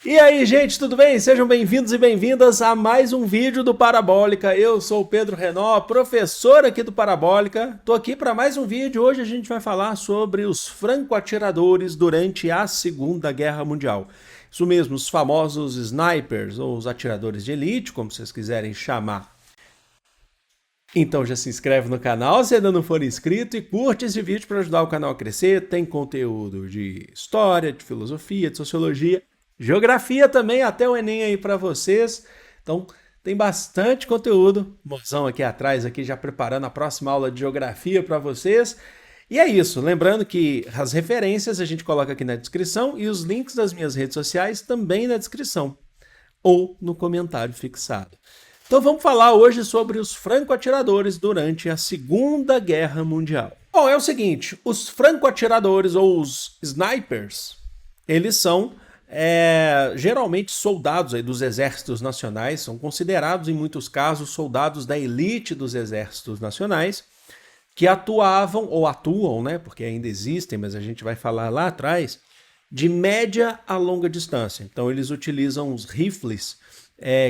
E aí, gente, tudo bem? Sejam bem-vindos e bem-vindas a mais um vídeo do Parabólica. Eu sou o Pedro Renó, professor aqui do Parabólica. Tô aqui para mais um vídeo. Hoje a gente vai falar sobre os franco-atiradores durante a Segunda Guerra Mundial. Isso mesmo, os famosos snipers, ou os atiradores de elite, como vocês quiserem chamar. Então já se inscreve no canal se ainda não for inscrito e curte esse vídeo para ajudar o canal a crescer. Tem conteúdo de história, de filosofia, de sociologia, geografia também, até o Enem aí para vocês. Então tem bastante conteúdo. Mozão aqui atrás, aqui já preparando a próxima aula de geografia para vocês. E é isso, lembrando que as referências a gente coloca aqui na descrição e os links das minhas redes sociais também na descrição ou no comentário fixado. Então vamos falar hoje sobre os franco-atiradores durante a Segunda Guerra Mundial. Bom, é o seguinte, os franco-atiradores ou os snipers, eles são geralmente soldados aí dos exércitos nacionais, são considerados em muitos casos soldados da elite dos exércitos nacionais, que atuavam, ou atuam, né, porque ainda existem, mas a gente vai falar lá atrás, de média a longa distância. Então eles utilizam os rifles,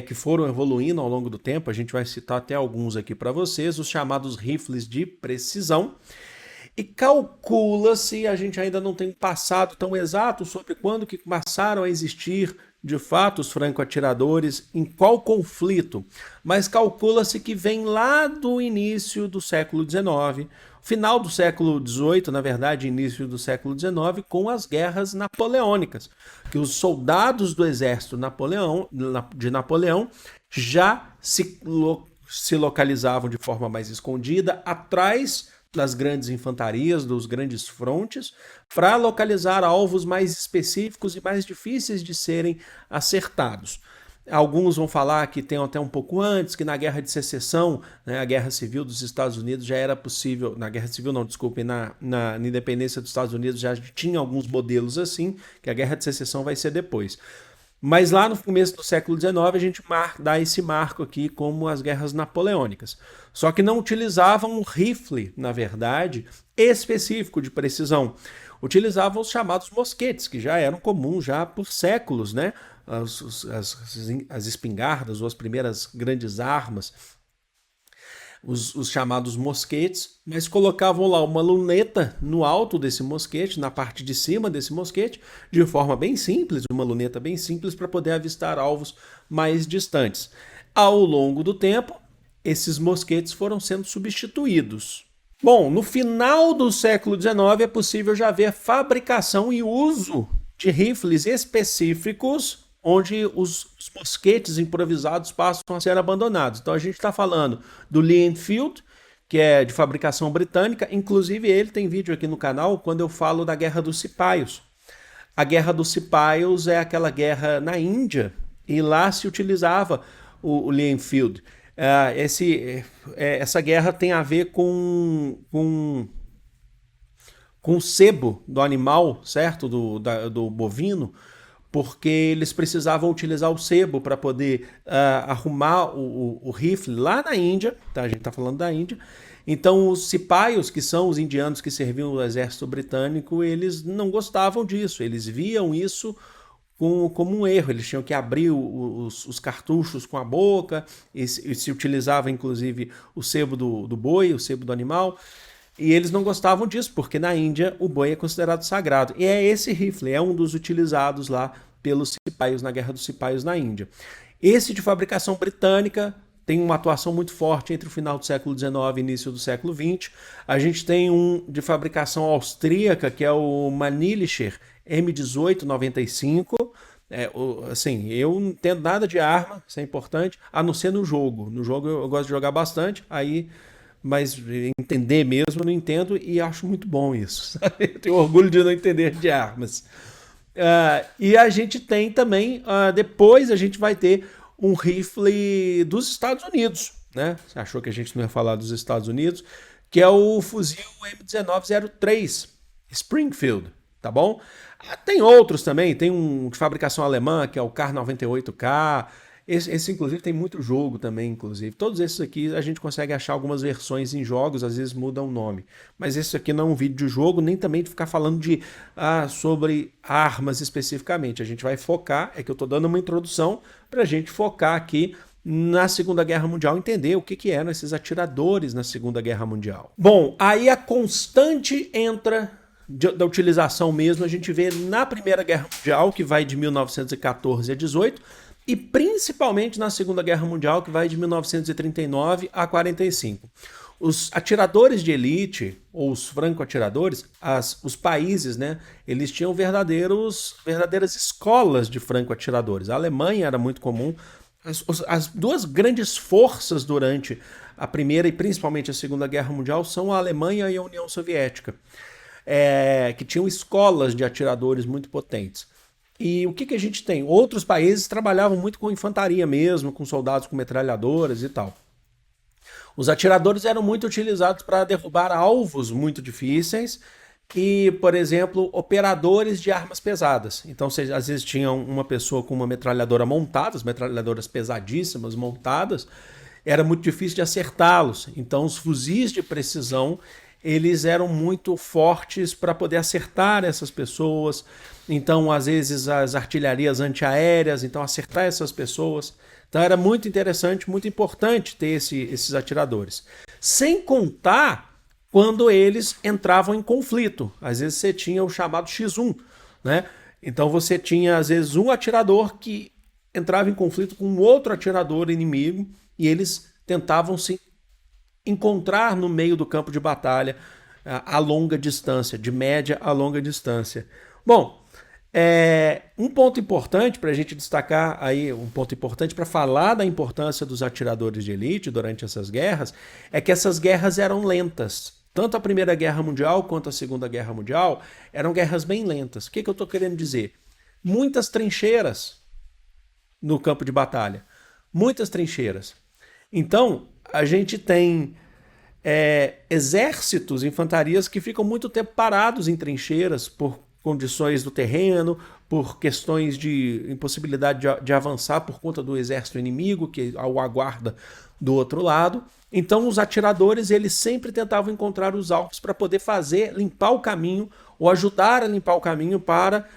que foram evoluindo ao longo do tempo, a gente vai citar até alguns aqui para vocês, os chamados rifles de precisão, e calcula-se, a gente ainda não tem um passado tão exato sobre quando que começaram a existir de fato os franco-atiradores, em qual conflito, mas calcula-se que vem lá do início do século XIX, final do século XVIII, na verdade, início do século XIX, com as guerras napoleônicas, que os soldados do exército de Napoleão já se localizavam de forma mais escondida atrás das grandes infantarias, dos grandes frontes, para localizar alvos mais específicos e mais difíceis de serem acertados. Alguns vão falar que tem até um pouco antes, que na Guerra de Secessão, né, a Guerra Civil dos Estados Unidos já era possível, na Guerra Civil não, desculpe, na independência dos Estados Unidos já tinha alguns modelos assim, que a Guerra de Secessão vai ser depois. Mas lá no começo do século XIX a gente dá esse marco aqui como as guerras napoleônicas. Só que não utilizavam um rifle, na verdade, específico de precisão. Utilizavam os chamados mosquetes, que já eram comuns já por séculos, né? As espingardas ou as primeiras grandes armas, os chamados mosquetes, mas colocavam lá uma luneta no alto desse mosquete, na parte de cima desse mosquete, de forma bem simples, uma luneta bem simples para poder avistar alvos mais distantes. Ao longo do tempo, esses mosquetes foram sendo substituídos. Bom, no final do século XIX é possível já ver fabricação e uso de rifles específicos onde os mosquetes improvisados passam a ser abandonados. Então a gente está falando do Lee Enfield, que é de fabricação britânica, inclusive ele tem vídeo aqui no canal quando eu falo da Guerra dos Cipaios. A Guerra dos Cipaios é aquela guerra na Índia, e lá se utilizava o Lee Enfield. Essa guerra tem a ver com o sebo do animal, certo? Do bovino, porque eles precisavam utilizar o sebo para poder arrumar o rifle lá na Índia, tá? A gente está falando da Índia. Então os cipaios, que são os indianos que serviam no exército britânico, eles não gostavam disso, eles viam isso como um erro, eles tinham que abrir os cartuchos com a boca, e se utilizava inclusive o sebo do boi, o sebo do animal. E eles não gostavam disso, porque na Índia o boi é considerado sagrado. E é esse rifle, é um dos utilizados lá pelos cipaios, na Guerra dos Cipaios na Índia. Esse de fabricação britânica tem uma atuação muito forte entre o final do século XIX e início do século XX. A gente tem um de fabricação austríaca, que é o Mannlicher M1895. Assim, eu não entendo nada de arma, isso é importante, a não ser no jogo. No jogo eu gosto de jogar bastante, mas entender mesmo eu não entendo e acho muito bom isso. Sabe? Eu tenho orgulho de não entender de armas. E a gente tem também, depois a gente vai ter um rifle dos Estados Unidos, né? Você achou que a gente não ia falar dos Estados Unidos? Que é o fuzil M1903 Springfield, tá bom? Tem outros também, tem um de fabricação alemã, que é o Kar 98K, Esse, inclusive, tem muito jogo também, inclusive. Todos esses aqui a gente consegue achar algumas versões em jogos, às vezes mudam o nome. Mas esse aqui não é um vídeo de jogo, nem também de ficar falando sobre armas especificamente. A gente vai focar, é que eu estou dando uma introdução para a gente focar aqui na Segunda Guerra Mundial, entender o que eram esses atiradores na Segunda Guerra Mundial. Bom, aí a constante entra da utilização mesmo, a gente vê na Primeira Guerra Mundial, que vai de 1914 a 18, e principalmente na Segunda Guerra Mundial, que vai de 1939 a 45. Os atiradores de elite, ou os franco-atiradores, os países, né, eles tinham verdadeiras escolas de franco-atiradores. A Alemanha era muito comum. As duas grandes forças durante a Primeira e principalmente a Segunda Guerra Mundial são a Alemanha e a União Soviética, que tinham escolas de atiradores muito potentes. E o que a gente tem? Outros países trabalhavam muito com infantaria mesmo, com soldados com metralhadoras e tal. Os atiradores eram muito utilizados para derrubar alvos muito difíceis e, por exemplo, operadores de armas pesadas. Então, você, às vezes tinha uma pessoa com uma metralhadora montada, as metralhadoras pesadíssimas montadas, era muito difícil de acertá-los. Então, os fuzis de precisão, eles eram muito fortes para poder acertar essas pessoas. Então, às vezes, as artilharias antiaéreas, então acertar essas pessoas. Então, era muito interessante, muito importante ter esses atiradores. Sem contar quando eles entravam em conflito. Às vezes você tinha o chamado X1, né? Então você tinha, às vezes, um atirador que entrava em conflito com um outro atirador inimigo e eles tentavam se encontrar no meio do campo de batalha a longa distância, de média a longa distância. Bom, um ponto importante para a gente destacar aí, um ponto importante para falar da importância dos atiradores de elite durante essas guerras, é que essas guerras eram lentas. Tanto a Primeira Guerra Mundial quanto a Segunda Guerra Mundial eram guerras bem lentas. O que eu estou querendo dizer? Muitas trincheiras no campo de batalha. Muitas trincheiras. Então, a gente tem exércitos, infantarias que ficam muito tempo parados em trincheiras por condições do terreno, por questões de impossibilidade de avançar por conta do exército inimigo que o aguarda do outro lado. Então os atiradores eles sempre tentavam encontrar os alvos para poder limpar o caminho ou ajudar a limpar o caminho para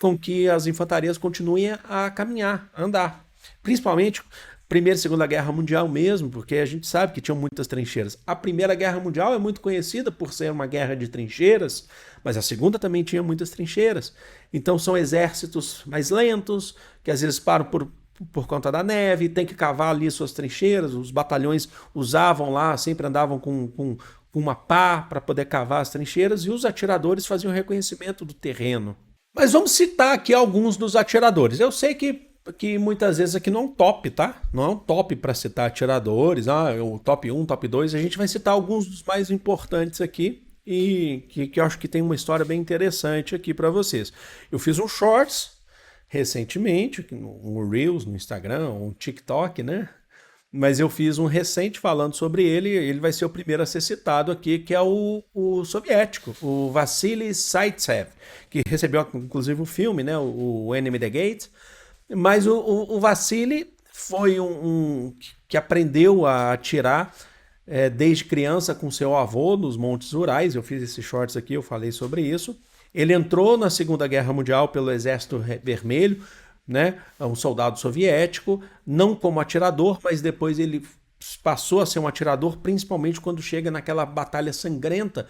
com que as infantarias continuem a caminhar, a andar. Principalmente Primeira e Segunda Guerra Mundial mesmo, porque a gente sabe que tinham muitas trincheiras. A Primeira Guerra Mundial é muito conhecida por ser uma guerra de trincheiras, mas a Segunda também tinha muitas trincheiras. Então são exércitos mais lentos, que às vezes param por conta da neve, tem que cavar ali suas trincheiras, os batalhões usavam lá, sempre andavam com uma pá para poder cavar as trincheiras, e os atiradores faziam reconhecimento do terreno. Mas vamos citar aqui alguns dos atiradores. Eu sei que muitas vezes aqui não é um top, tá? Não é um top para citar atiradores, o top 1, top 2, a gente vai citar alguns dos mais importantes aqui, e que eu acho que tem uma história bem interessante aqui para vocês. Eu fiz um shorts recentemente, um Reels no Instagram, um TikTok, né? Mas eu fiz um recente falando sobre ele vai ser o primeiro a ser citado aqui, que é o soviético, o Vassili Zaitsev, que recebeu inclusive o filme, né? O Enemy the Gate. Mas o Vassili foi um que aprendeu a atirar desde criança com seu avô nos Montes Urais. Eu fiz esses shorts aqui, eu falei sobre isso. Ele entrou na Segunda Guerra Mundial pelo Exército Vermelho, né? Um soldado soviético, não como atirador, mas depois ele passou a ser um atirador, principalmente quando chega naquela batalha sangrenta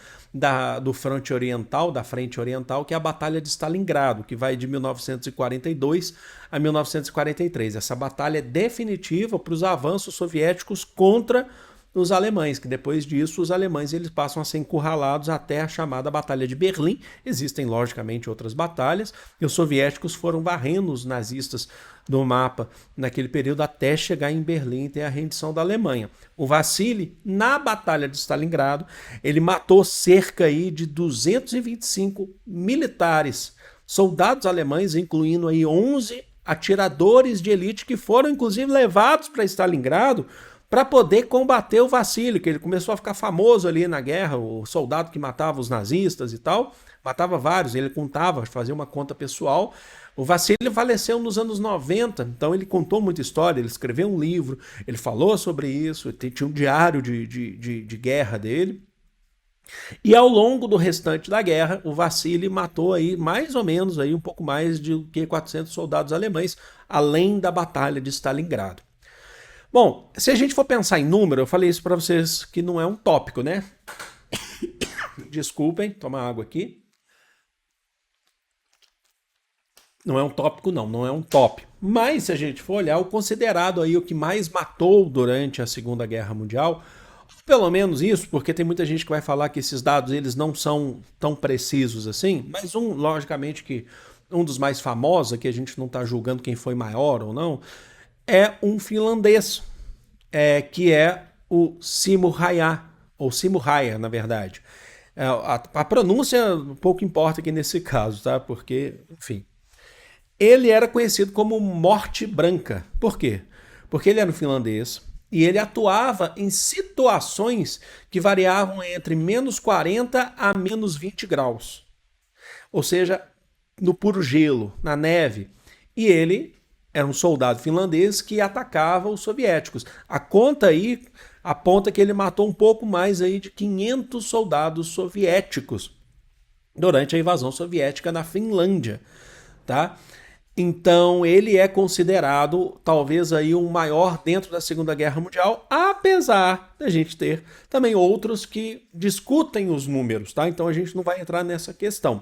do fronte oriental, da frente oriental, que é a Batalha de Stalingrado, que vai de 1942 a 1943. Essa batalha é definitiva para os avanços soviéticos contra os alemães, que depois disso os alemães eles passam a ser encurralados até a chamada Batalha de Berlim. Existem logicamente outras batalhas, e os soviéticos foram varrendo os nazistas do mapa naquele período até chegar em Berlim e ter a rendição da Alemanha. O Vassili, na Batalha de Stalingrado, ele matou cerca aí de 225 militares, soldados alemães, incluindo aí 11 atiradores de elite que foram inclusive levados para Stalingrado para poder combater o Vassili, que ele começou a ficar famoso ali na guerra, o soldado que matava os nazistas e tal, matava vários, ele contava, fazia uma conta pessoal, O Vassili faleceu nos anos 90, então ele contou muita história, ele escreveu um livro, ele falou sobre isso, tinha um diário de guerra dele. E ao longo do restante da guerra, o Vassili matou aí mais ou menos aí um pouco mais de 400 soldados alemães, além da Batalha de Stalingrado. Bom, se a gente for pensar em número, eu falei isso para vocês que não é um tópico, né? Desculpem, tomar água aqui. Não é um tópico, não é um top. Mas se a gente for olhar, o considerado aí o que mais matou durante a Segunda Guerra Mundial, pelo menos isso, porque tem muita gente que vai falar que esses dados eles não são tão precisos assim, mas logicamente que um dos mais famosos, aqui a gente não está julgando quem foi maior ou não, é um finlandês, que é o Simo Raja, ou Simo Raja, na verdade. A pronúncia pouco importa aqui nesse caso, tá? Porque, enfim. Ele era conhecido como Morte Branca. Por quê? Porque ele era um finlandês e ele atuava em situações que variavam entre menos 40 a menos 20 graus. Ou seja, no puro gelo, na neve. E ele era um soldado finlandês que atacava os soviéticos. A conta aí aponta que ele matou um pouco mais aí de 500 soldados soviéticos durante a invasão soviética na Finlândia, tá? Então ele é considerado talvez aí um maior dentro da Segunda Guerra Mundial, apesar da gente ter também outros que discutem os números, tá? Então a gente não vai entrar nessa questão.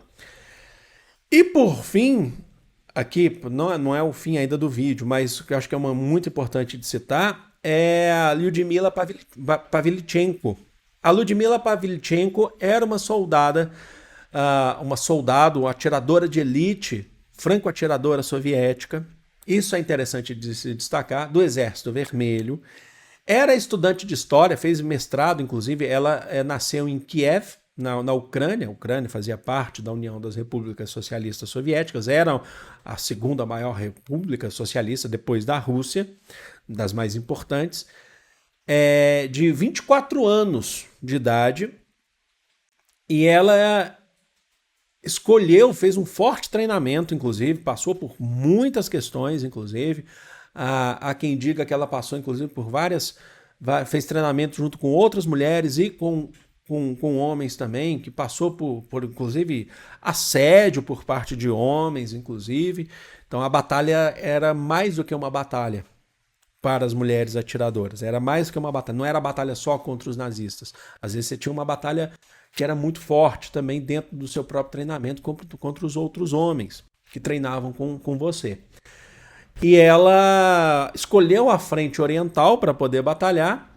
E por fim, aqui não é o fim ainda do vídeo, mas eu acho que é muito importante de citar, é a Lyudmila Pavlichenko. A Lyudmila Pavlichenko era uma atiradora de elite, franco-atiradora soviética, isso é interessante de se destacar, do Exército Vermelho. Era estudante de história, fez mestrado, inclusive, ela nasceu em Kiev, na Ucrânia. A Ucrânia fazia parte da União das Repúblicas Socialistas Soviéticas, era a segunda maior república socialista depois da Rússia, das mais importantes, de 24 anos de idade, e ela fez um forte treinamento, inclusive, passou por muitas questões, inclusive, há quem diga que ela passou, inclusive, fez treinamento junto com outras mulheres e com homens também, que passou por, inclusive, assédio por parte de homens, inclusive. Então a batalha era mais do que uma batalha para as mulheres atiradoras, era mais do que uma batalha, não era batalha só contra os nazistas. Às vezes você tinha uma batalha que era muito forte também dentro do seu próprio treinamento contra os outros homens que treinavam com você. E ela escolheu a frente oriental para poder batalhar,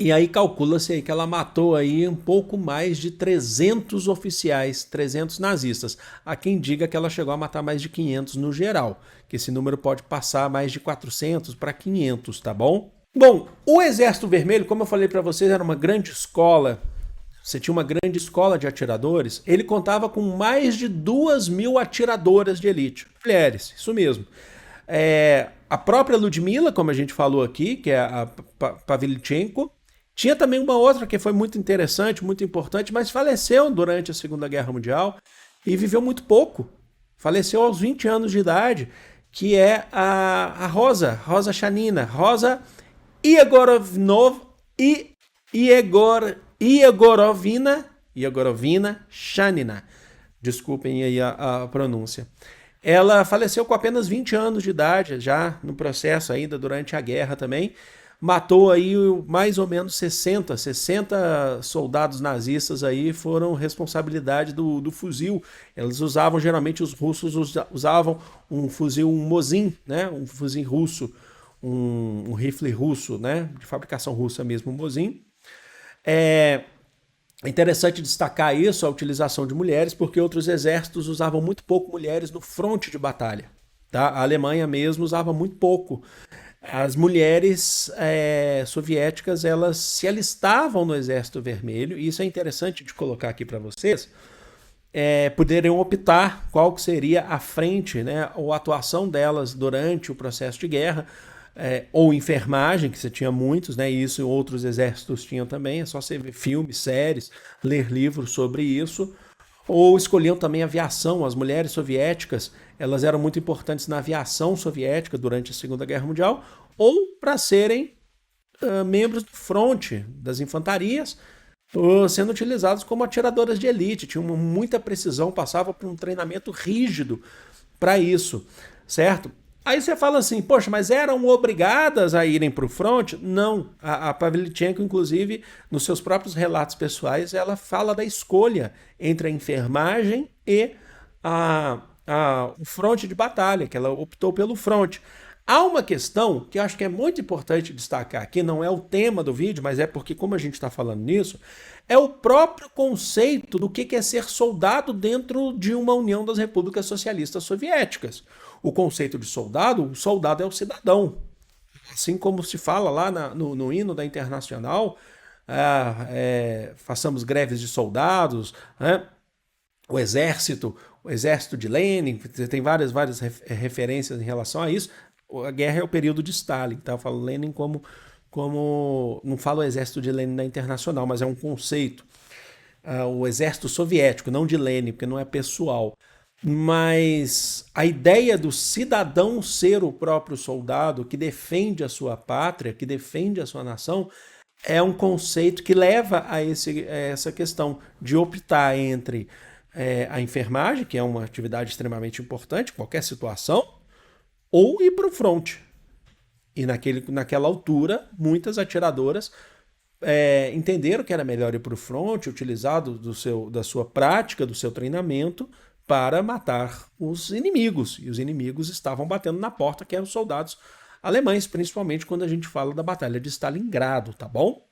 e aí calcula-se aí que ela matou aí um pouco mais de 300 oficiais, 300 nazistas. Há quem diga que ela chegou a matar mais de 500 no geral, que esse número pode passar mais de 400 para 500, tá bom? Bom, o Exército Vermelho, como eu falei para vocês, era uma grande escola. Você tinha uma grande escola de atiradores. Ele contava com mais de 2.000 atiradoras de elite. Mulheres, isso mesmo. A própria Lyudmila, como a gente falou aqui, que é a Pavlichenko. Tinha também uma outra que foi muito interessante, muito importante, mas faleceu durante a Segunda Guerra Mundial e viveu muito pouco. Faleceu aos 20 anos de idade, que é a Rosa Shanina, Rosa Iegorovina Shanina. Desculpem aí a pronúncia. Ela faleceu com apenas 20 anos de idade, já no processo ainda durante a guerra também. Matou aí mais ou menos 60 soldados nazistas aí, foram responsabilidade do fuzil. Eles usavam, geralmente os russos usavam um fuzil, um Mosin, né? Um fuzil russo, um rifle russo, né? De fabricação russa mesmo, um Mosin. É interessante destacar isso, a utilização de mulheres, porque outros exércitos usavam muito pouco mulheres no fronte de batalha. Tá? A Alemanha mesmo usava muito pouco. As mulheres soviéticas, elas se alistavam no Exército Vermelho, e isso é interessante de colocar aqui para vocês, poderiam optar qual que seria a frente, né, ou a atuação delas durante o processo de guerra, ou enfermagem, que você tinha muitos, né, e isso em outros exércitos tinham também, é só você ver filmes, séries, ler livros sobre isso, ou escolhiam também aviação. As mulheres soviéticas, elas eram muito importantes na aviação soviética durante a Segunda Guerra Mundial, ou para serem membros do fronte das infantarias, sendo utilizados como atiradoras de elite. Tinham muita precisão, passava por um treinamento rígido para isso, certo? Aí você fala assim, poxa, mas eram obrigadas a irem para o fronte? Não. A Pavlichenko, inclusive, nos seus próprios relatos pessoais, ela fala da escolha entre a enfermagem e o fronte de batalha, que ela optou pelo fronte. Há uma questão que eu acho que é muito importante destacar aqui, não é o tema do vídeo, mas é porque, como a gente está falando nisso, é o próprio conceito do que é ser soldado dentro de uma União das Repúblicas Socialistas Soviéticas. O conceito de soldado, o soldado é o cidadão. Assim como se fala lá no hino da Internacional, façamos greves de soldados, né? O exército de Lenin, tem várias referências em relação a isso. A guerra é o período de Stalin, tá? Eu falo Lenin como não falo o exército de Lenin na Internacional, mas é um conceito. O exército soviético, não de Lenin, porque não é pessoal. Mas a ideia do cidadão ser o próprio soldado que defende a sua pátria, que defende a sua nação, é um conceito que leva a essa questão de optar entre a enfermagem, que é uma atividade extremamente importante em qualquer situação, ou ir para o fronte. E naquela altura, muitas atiradoras entenderam que era melhor ir para o fronte, utilizar da sua prática, do seu treinamento, para matar os inimigos. E os inimigos estavam batendo na porta, que eram os soldados alemães, principalmente quando a gente fala da Batalha de Stalingrado, tá bom?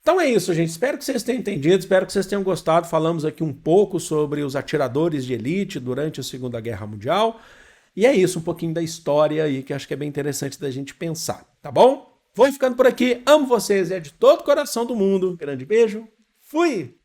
Então é isso, gente. Espero que vocês tenham entendido, espero que vocês tenham gostado. Falamos aqui um pouco sobre os atiradores de elite durante a Segunda Guerra Mundial. E é isso, um pouquinho da história aí, que acho que é bem interessante da gente pensar, tá bom? Vou ficando por aqui, amo vocês, é de todo o coração do mundo. Grande beijo, fui!